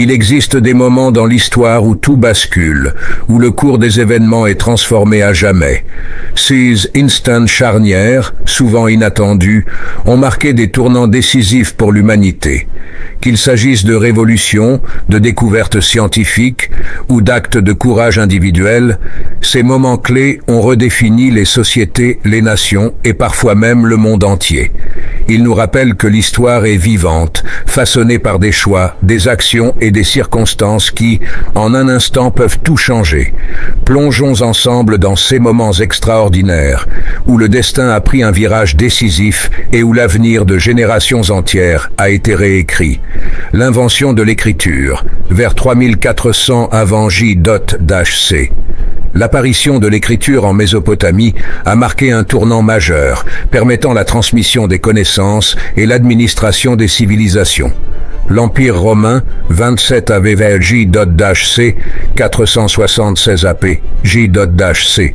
Il existe des moments dans l'histoire où tout bascule, où le cours des événements est transformé à jamais. Ces instants charnières, souvent inattendus, ont marqué des tournants décisifs pour l'humanité. Qu'il s'agisse de révolutions, de découvertes scientifiques ou d'actes de courage individuel, ces moments clés ont redéfini les sociétés, les nations et parfois même le monde entier. Ils nous rappellent que l'histoire est vivante, façonnée par des choix, des actions et des circonstances qui, en un instant, peuvent tout changer. Plongeons ensemble dans ces moments extraordinaires, où le destin a pris un virage décisif et où l'avenir de générations entières a été réécrit. L'invention de l'écriture, vers 3400 avant J.C. L'apparition de l'écriture en Mésopotamie a marqué un tournant majeur, permettant la transmission des connaissances et l'administration des civilisations. L'Empire romain, 27 AV J.C. 476 AP J.C.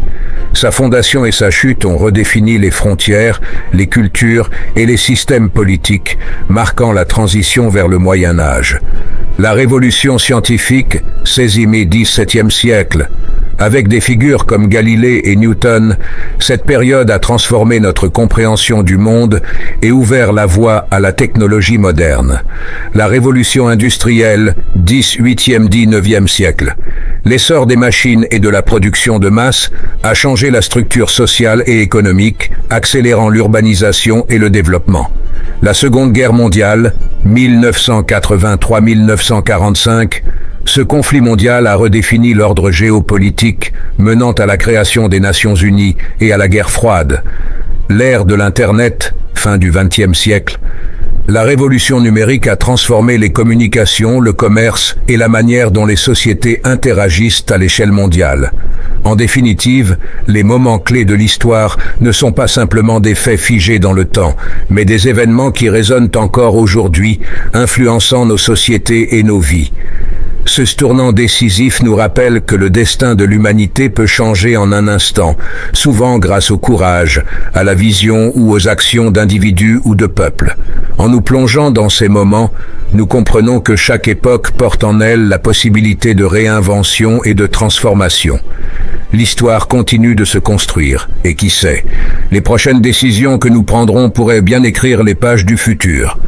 Sa fondation et sa chute ont redéfini les frontières, les cultures et les systèmes politiques, marquant la transition vers le Moyen Âge. La révolution scientifique, 16e et XVIIe siècle. Avec des figures comme Galilée et Newton, cette période a transformé notre compréhension du monde et ouvert la voie à la technologie moderne. La révolution industrielle, 18e-19e siècle. L'essor des machines et de la production de masse a changé la structure sociale et économique, accélérant l'urbanisation et le développement. La Seconde Guerre mondiale, 1983-1945, ce conflit mondial a redéfini l'ordre géopolitique, menant à la création des Nations Unies et à la guerre froide. L'ère de l'Internet, fin du XXe siècle. La révolution numérique a transformé les communications, le commerce et la manière dont les sociétés interagissent à l'échelle mondiale. En définitive, les moments clés de l'histoire ne sont pas simplement des faits figés dans le temps, mais des événements qui résonnent encore aujourd'hui, influençant nos sociétés et nos vies. Ce tournant décisif nous rappelle que le destin de l'humanité peut changer en un instant, souvent grâce au courage, à la vision ou aux actions d'individus ou de peuples. En nous plongeant dans ces moments, nous comprenons que chaque époque porte en elle la possibilité de réinvention et de transformation. L'histoire continue de se construire, et qui sait, les prochaines décisions que nous prendrons pourraient bien écrire les pages du futur.